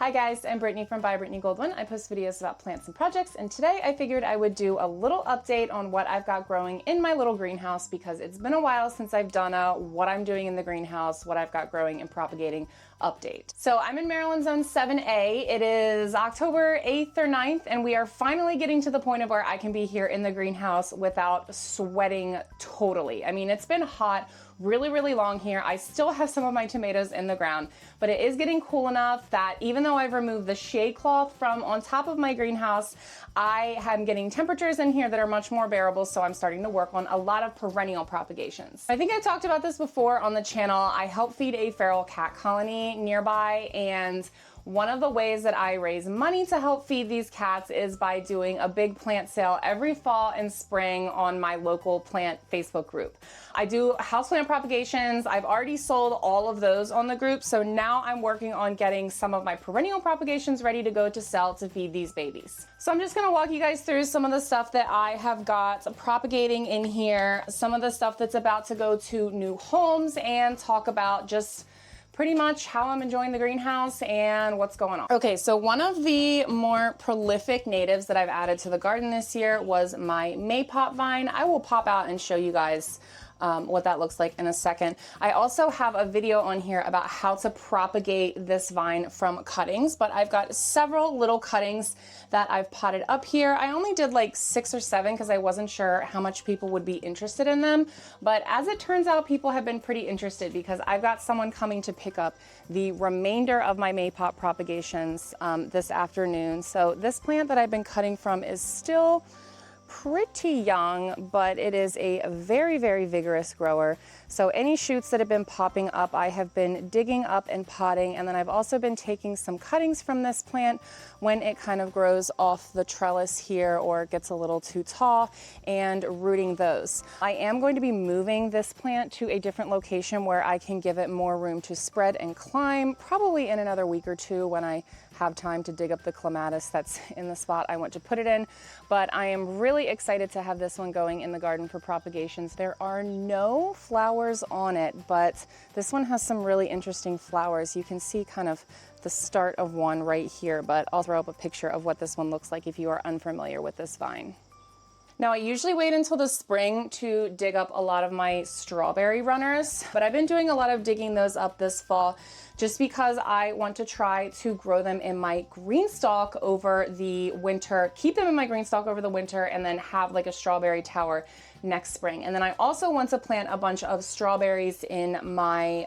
Hi guys, I'm Brittany from By Brittany Goldwyn. I post videos about plants and projects, and today I figured I would do a little update on what I've got growing in my little greenhouse because it's been a while since I've done a what I'm doing in the greenhouse, what I've got growing and propagating update. So I'm in Maryland Zone 7A. It is October 8th or 9th, and we are finally getting to the point of where I can be here in the greenhouse without sweating totally. I mean, it's been hot really long here. I still have some of my tomatoes in the ground, but it is getting cool enough that even though I've removed the shade cloth from on top of my greenhouse, I am getting temperatures in here that are much more bearable, so I'm starting to work on a lot of perennial propagations. I think I talked about this before on the channel. I help feed a feral cat colony nearby, and one of the ways that I raise money to help feed these cats is by doing a big plant sale every fall and spring on my local plant Facebook group. I do houseplant propagations. I've already sold all of those on the group, so now I'm working on getting some of my perennial propagations ready to go to sell to feed these babies. So I'm just gonna walk you guys through some of the stuff that I have got propagating in here, some of the stuff that's about to go to new homes, and talk about just pretty much how I'm enjoying the greenhouse and what's going on. Okay, so one of the more prolific natives that I've added to the garden this year was my Maypop vine. I will pop out and show you guys what that looks like in a second. I also have a video on here about how to propagate this vine from cuttings, but I've got several little cuttings that I've potted up here. I only did like 6 or 7 because I wasn't sure how much people would be interested in them, but as it turns out, people have been pretty interested because I've got someone coming to pick up the remainder of my Maypop propagations this afternoon. So this plant that I've been cutting from is still pretty young, but it is a very vigorous grower. So any shoots that have been popping up, I have been digging up and potting, and then I've also been taking some cuttings from this plant when it kind of grows off the trellis here or gets a little too tall and rooting those. I am going to be moving this plant to a different location where I can give it more room to spread and climb, probably in another week or two when I have time to dig up the clematis that's in the spot I want to put it in. But I am really excited to have this one going in the garden for propagations. There are no flowers on it, but this one has some really interesting flowers. You can see kind of the start of one right here, but I'll throw up a picture of what this one looks like if you are unfamiliar with this vine. Now, I usually wait until the spring to dig up a lot of my strawberry runners, but I've been doing a lot of digging those up this fall just because I want to try to grow them in my green stalk over the winter, keep them in my green stalk over the winter, and then have like a strawberry tower next spring. And then I also want to plant a bunch of strawberries in my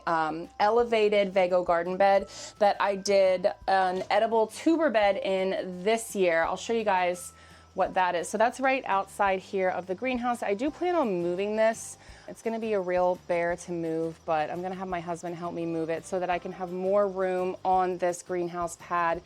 elevated Vago garden bed that I did an edible tuber bed in this year. I'll show you guys what that is. So that's right outside here of the greenhouse. I do plan on moving this. It's gonna be a real bear to move, but I'm gonna have my husband help me move it so that I can have more room on this greenhouse pad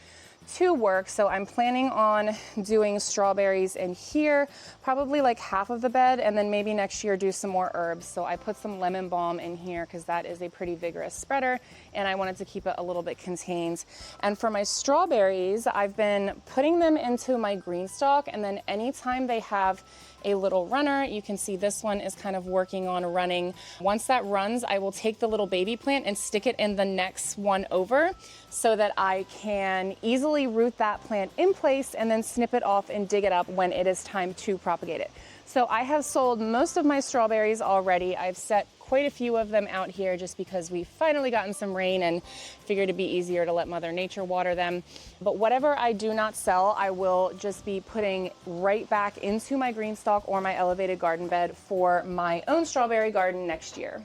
to work. So I'm planning on doing strawberries in here, probably like half of the bed, and then maybe next year do some more herbs. So I put some lemon balm in here because that is a pretty vigorous spreader, and I wanted to keep it a little bit contained. And for my strawberries, I've been putting them into my green stalk, and then anytime they have a little runner, you can see this one is kind of working on running. Once that runs, I will take the little baby plant and stick it in the next one over so that I can easily root that plant in place and then snip it off and dig it up when it is time to propagate it. So I have sold most of my strawberries already. I've set quite a few of them out here just because we've finally gotten some rain and figured it'd be easier to let Mother Nature water them. But whatever I do not sell, I will just be putting right back into my green stalk or my elevated garden bed for my own strawberry garden next year.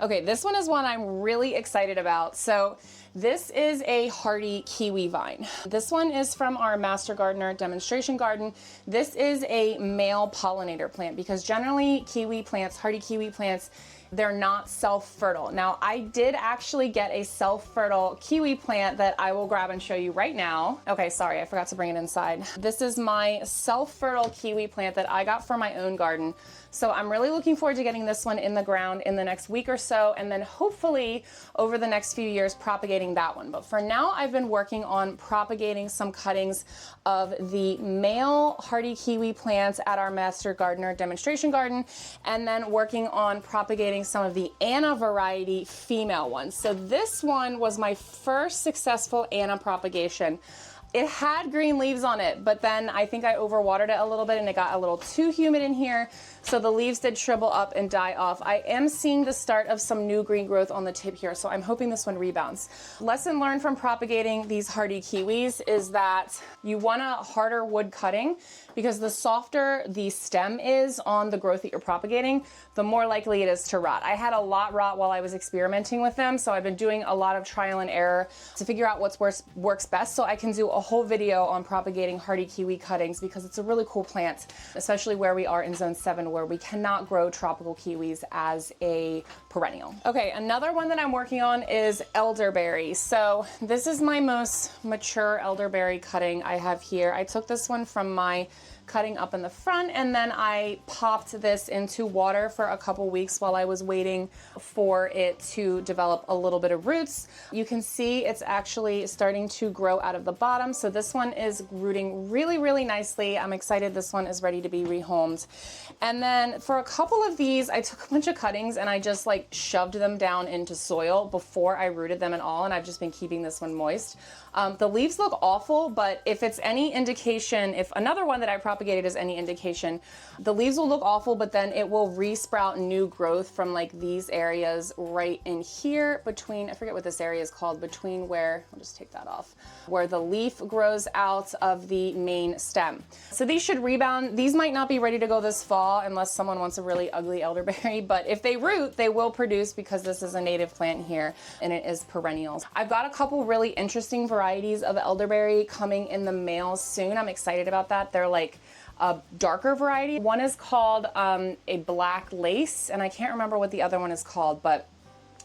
Okay, this one is one I'm really excited about. So this is a hardy kiwi vine. This one is from our Master Gardener demonstration garden. This is a male pollinator plant because generally kiwi plants, hardy kiwi plants, they're not self-fertile. Now, I did actually get a self-fertile kiwi plant that I will grab and show you right now. Okay, sorry, I forgot to bring it inside. This is my self-fertile kiwi plant that I got for my own garden. So I'm really looking forward to getting this one in the ground in the next week or so, and then hopefully over the next few years propagating that one. But for now, I've been working on propagating some cuttings of the male hardy kiwi plants at our Master Gardener demonstration garden, and then working on propagating getting some of the Anna variety female ones. So this one was my first successful Anna propagation. It had green leaves on it, but then I think I overwatered it a little bit and it got a little too humid in here. So the leaves did shrivel up and die off. I am seeing the start of some new green growth on the tip here, so I'm hoping this one rebounds. Lesson learned from propagating these hardy kiwis is that you want a harder wood cutting, because the softer the stem is on the growth that you're propagating, the more likely it is to rot. I had a lot rot while I was experimenting with them, so I've been doing a lot of trial and error to figure out what works best, so I can do a whole video on propagating hardy kiwi cuttings, because it's a really cool plant, especially where we are in zone 7, where we cannot grow tropical kiwis as a perennial. Okay, another one that I'm working on is elderberry. So this is my most mature elderberry cutting I have here. I took this one from my cutting up in the front, and then I popped this into water for a couple weeks while I was waiting for it to develop a little bit of roots. You can see it's actually starting to grow out of the bottom. So this one is rooting really, really nicely. I'm excited this one is ready to be rehomed. And then for a couple of these, I took a bunch of cuttings and I just like shoved them down into soil before I rooted them at all, and I've just been keeping this one moist. The leaves look awful, but if it's any indication, if another one that I propagated is any indication, the leaves will look awful, but then it will resprout new growth from like these areas right in here between, I forget what this area is called, between where, I'll just take that off, where the leaf grows out of the main stem. So these should rebound. These might not be ready to go this fall unless someone wants a really ugly elderberry, but if they root, they will produce, because this is a native plant here and it is perennials. I've got a couple really interesting varieties of elderberry coming in the mail soon. I'm excited about that. They're like a darker variety. One is called a black lace, and I can't remember what the other one is called, but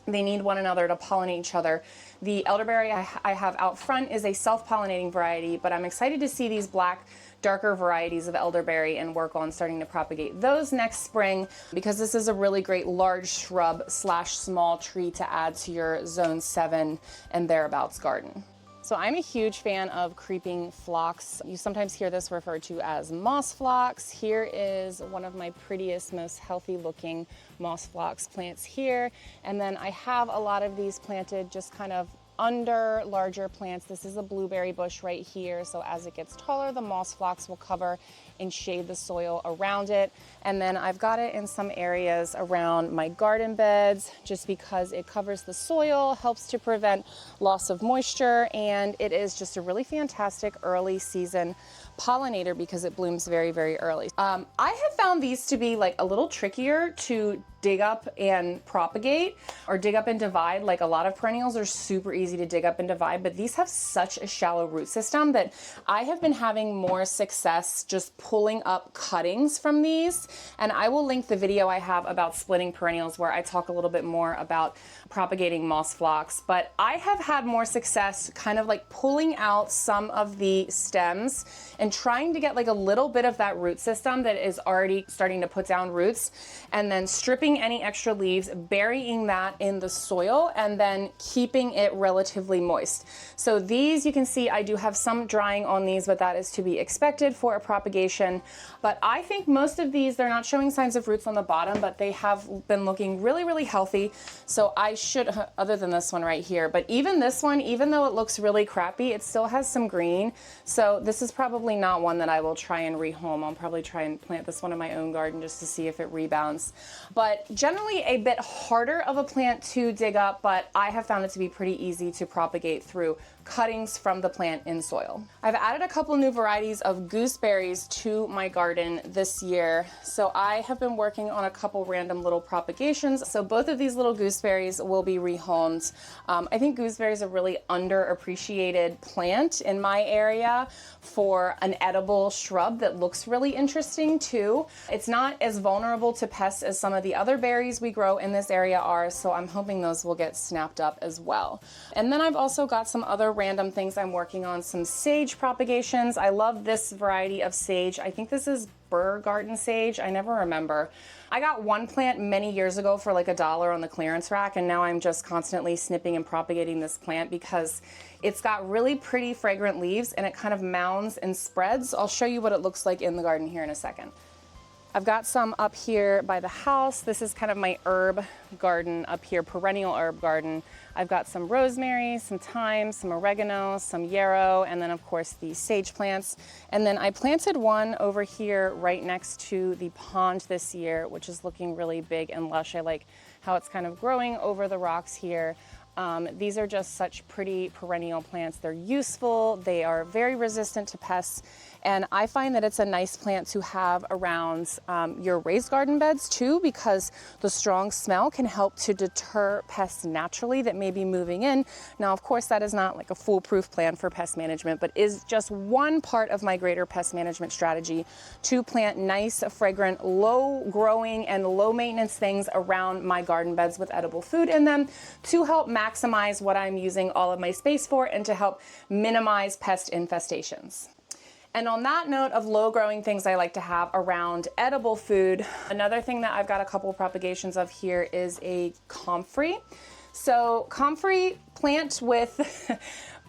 they need one another to pollinate each other. The elderberry I have out front is a self-pollinating variety, but I'm excited to see these black, darker varieties of elderberry and work on starting to propagate those next spring, because this is a really great large shrub / small tree to add to your zone 7 and thereabouts garden. So I'm a huge fan of creeping phlox. You sometimes hear this referred to as moss phlox. Here is one of my prettiest, most healthy looking moss phlox plants here. And then I have a lot of these planted just kind of under larger plants. This is a blueberry bush right here. So as it gets taller, the moss phlox will cover and shade the soil around it. And then I've got it in some areas around my garden beds, just because it covers the soil, helps to prevent loss of moisture, and it is just a really fantastic early season pollinator because it blooms very, very early. I have found these to be like a little trickier to dig up and propagate, or dig up and divide. Like a lot of perennials are super easy to dig up and divide, but these have such a shallow root system that I have been having more success just pulling up cuttings from these. And I will link the video I have about splitting perennials where I talk a little bit more about propagating moss phlox. But I have had more success kind of like pulling out some of the stems and trying to get like a little bit of that root system that is already starting to put down roots, and then stripping any extra leaves, burying that in the soil, and then keeping it relatively moist. So these, you can see I do have some drying on these, but that is to be expected for a propagation. But I think most of these, they're not showing signs of roots on the bottom, but they have been looking really, really healthy. So I should, other than this one right here, but even this one, even though it looks really crappy, it still has some green. So this is probably not one that I will try and rehome. I'll probably try and plant this one in my own garden just to see if it rebounds. But generally a bit harder of a plant to dig up, but I have found it to be pretty easy to propagate through cuttings from the plant in soil. I've added a couple new varieties of gooseberries to my garden this year. So I have been working on a couple random little propagations. So both of these little gooseberries will be rehomed. I think gooseberry is a really underappreciated plant in my area for an edible shrub that looks really interesting too. It's not as vulnerable to pests as some of the other berries we grow in this area are, so I'm hoping those will get snapped up as well. And then I've also got some other random things I'm working on, some sage propagations. I love this variety of sage. I think this is Burr Garden Sage. I never remember. I got one plant many years ago for like $1 on the clearance rack, and now I'm just constantly snipping and propagating this plant because it's got really pretty fragrant leaves and it kind of mounds and spreads. I'll show you what it looks like in the garden here in a second. I've got some up here by the house. This is kind of my herb garden up here, perennial herb garden. I've got some rosemary, some thyme, some oregano, some yarrow, and then of course the sage plants. And then I planted one over here right next to the pond this year, which is looking really big and lush. I like how it's kind of growing over the rocks here. These are just such pretty perennial plants. They're useful, they are very resistant to pests, and I find that it's a nice plant to have around your raised garden beds too, because the strong smell can help to deter pests naturally that may be moving in. Now, of course, that is not like a foolproof plan for pest management, but is just one part of my greater pest management strategy to plant nice, fragrant, low growing and low maintenance things around my garden beds with edible food in them to help maximize what I'm using all of my space for and to help minimize pest infestations. And on that note of low growing things I like to have around edible food, another thing that I've got a couple propagations of here is a comfrey. So comfrey, plant with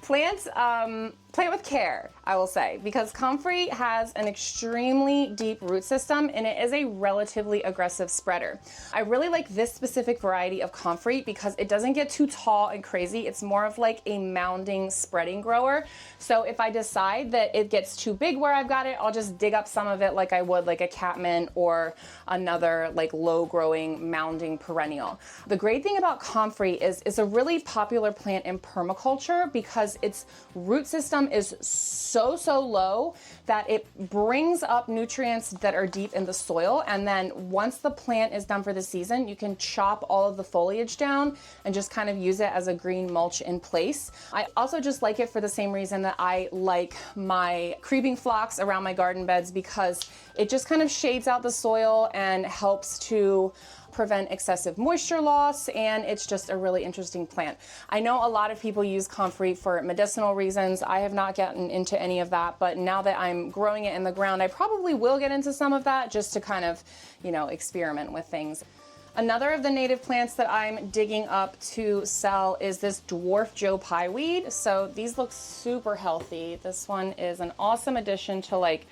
plant with care, I will say, because comfrey has an extremely deep root system and it is a relatively aggressive spreader. I really like this specific variety of comfrey because it doesn't get too tall and crazy. It's more of like a mounding spreading grower. So if I decide that it gets too big where I've got it, I'll just dig up some of it like I would like a catmint or another like low growing mounding perennial. The great thing about comfrey is it's a really popular plant in permaculture because its root system is so low that it brings up nutrients that are deep in the soil, and then once the plant is done for the season, you can chop all of the foliage down and just kind of use it as a green mulch in place. I also just like it for the same reason that I like my creeping phlox around my garden beds, because it just kind of shades out the soil and helps to prevent excessive moisture loss, and it's just a really interesting plant. I know a lot of people use comfrey for medicinal reasons. I have not gotten into any of that, but now that I'm growing it in the ground, I probably will get into some of that just to kind of, you know, experiment with things. Another of the native plants that I'm digging up to sell is this Dwarf Joe pieweed. So these look super healthy. This one is an awesome addition to like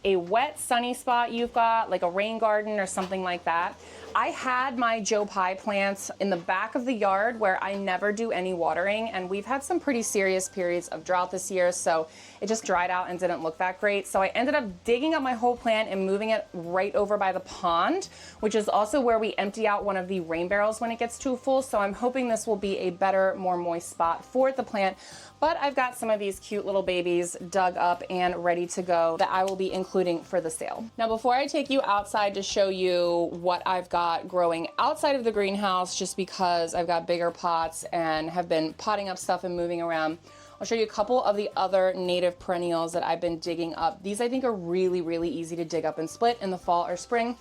a wet sunny spot you've got, like a rain garden or something like that. I had my Joe Pie plants in the back of the yard where I never do any watering, and we've had some pretty serious periods of drought this year, so it just dried out and didn't look that great. So I ended up digging up my whole plant and moving it right over by the pond, which is also where we empty out one of the rain barrels when it gets too full. So I'm hoping this will be a better, more moist spot for the plant. But I've got some of these cute little babies dug up and ready to go that I will be including for the sale. Now, before I take you outside to show you what I've got growing outside of the greenhouse, just because I've got bigger pots and have been potting up stuff and moving around, I'll show you a couple of the other native perennials that I've been digging up. These I think are really easy to dig up and split in the fall or spring.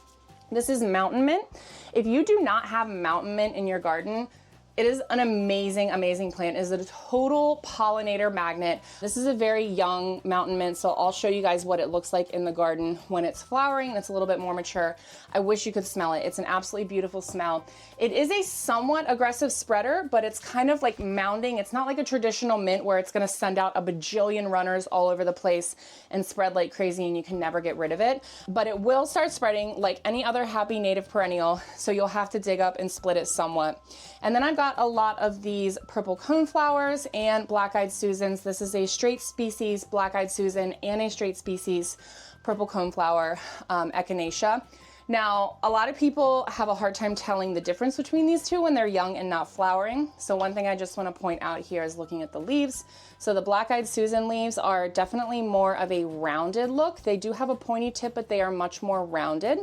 This is mountain mint. If you do not have mountain mint in your garden, it is an amazing plant. It is a total pollinator magnet. This is a very young mountain mint, so I'll show you guys what it looks like in the garden when it's flowering and it's a little bit more mature. I wish you could smell it. It's an absolutely beautiful smell. It is a somewhat aggressive spreader, but it's kind of like mounding. It's not like a traditional mint where it's gonna send out a bajillion runners all over the place and spread like crazy and you can never get rid of it. But it will start spreading like any other happy native perennial, so you'll have to dig up and split it somewhat. And then I've got a lot of these purple coneflowers and black-eyed Susans. This is a straight species black-eyed Susan and a straight species purple coneflower, echinacea. Now, a lot of people have a hard time telling the difference between these two when they're young and not flowering. So one thing I just want to point out here is looking at the leaves. So the black-eyed Susan leaves are definitely more of a rounded look. They do have a pointy tip, but they are much more rounded.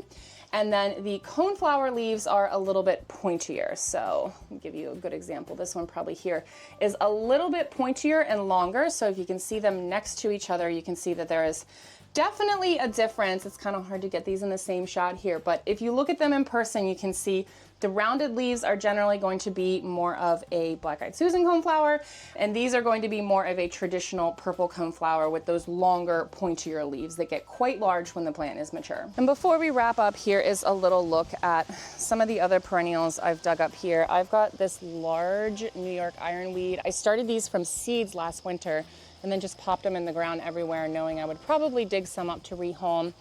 And then the coneflower leaves are a little bit pointier. So I'll give you a good example. This one probably here is a little bit pointier and longer. So if you can see them next to each other, you can see that there is definitely a difference. It's kind of hard to get these in the same shot here, but if you look at them in person, you can see the rounded leaves are generally going to be more of a black-eyed Susan coneflower, and these are going to be more of a traditional purple coneflower with those longer, pointier leaves that get quite large when the plant is mature. And before we wrap up, here is a little look at some of the other perennials I've dug up here. I've got this large New York ironweed. I started these from seeds last winter and then just popped them in the ground everywhere, knowing I would probably dig some up to rehome.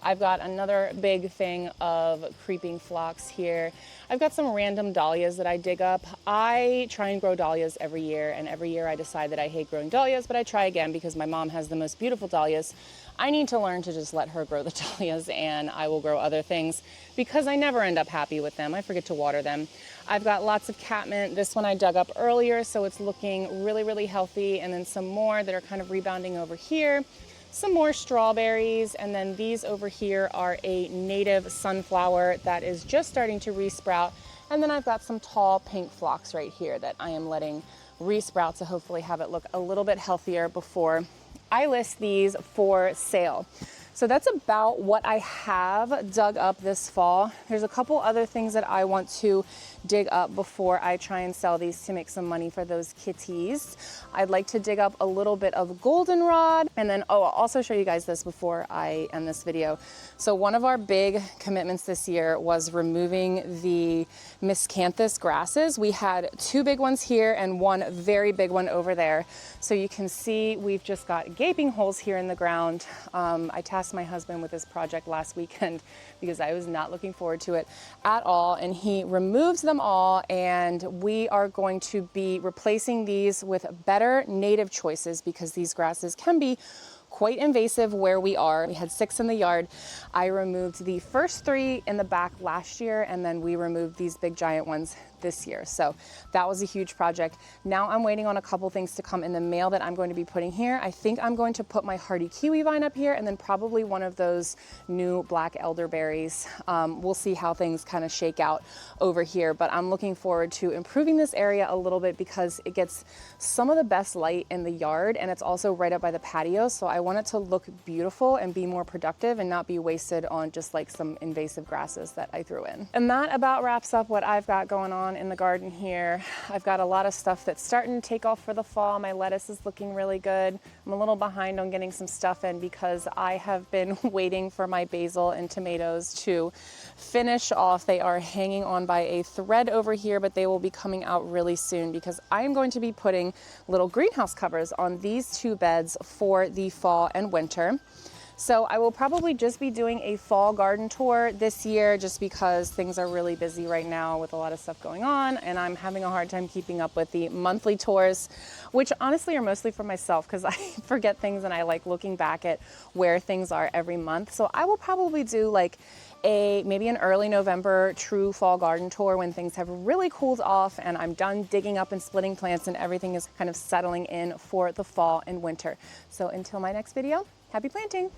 I've got another big thing of creeping phlox here. I've got some random dahlias that I dig up. I try and grow dahlias every year, and every year I decide that I hate growing dahlias, but I try again because my mom has the most beautiful dahlias. I need to learn to just let her grow the dahlias, and I will grow other things because I never end up happy with them. I forget to water them. I've got lots of catmint. This one I dug up earlier, so it's looking really, really healthy. And then some more that are kind of rebounding over here. Some more strawberries, and then these over here are a native sunflower that is just starting to resprout. And then I've got some tall pink phlox right here that I am letting resprout to hopefully have it look a little bit healthier before I list these for sale. So that's about what I have dug up this fall. There's a couple other things that I want to dig up before I try and sell these to make some money for those kitties. I'd like to dig up a little bit of goldenrod, and then, I'll also show you guys this before I end this video. So one of our big commitments this year was removing the miscanthus grasses. We had 2 big ones here and 1 very big one over there. So you can see we've just got gaping holes here in the ground. I tasked my husband with this project last weekend because I was not looking forward to it at all, and he removes them all, and we are going to be replacing these with better native choices because these grasses can be quite invasive where we are. We had 6 in the yard. I removed the first 3 in the back last year, and then we removed these big giant ones this year. So that was a huge project. Now I'm waiting on a couple things to come in the mail that I'm going to be putting here. I think I'm going to put my hardy kiwi vine up here, and then probably one of those new black elderberries. We'll see how things kind of shake out over here, but I'm looking forward to improving this area a little bit because it gets some of the best light in the yard, and it's also right up by the patio. So I want it to look beautiful and be more productive and not be wasted on just like some invasive grasses that I threw in. And that about wraps up what I've got going on in the garden here. I've got a lot of stuff that's starting to take off for the fall. My lettuce is looking really good. I'm a little behind on getting some stuff in because I have been waiting for my basil and tomatoes to finish off. They are hanging on by a thread over here, but they will be coming out really soon because I am going to be putting little greenhouse covers on these 2 beds for the fall and winter. So I will probably just be doing a fall garden tour this year just because things are really busy right now with a lot of stuff going on, and I'm having a hard time keeping up with the monthly tours, which honestly are mostly for myself because I forget things and I like looking back at where things are every month. So I will probably do like maybe an early November true fall garden tour when things have really cooled off and I'm done digging up and splitting plants and everything is kind of settling in for the fall and winter. So until my next video, happy planting!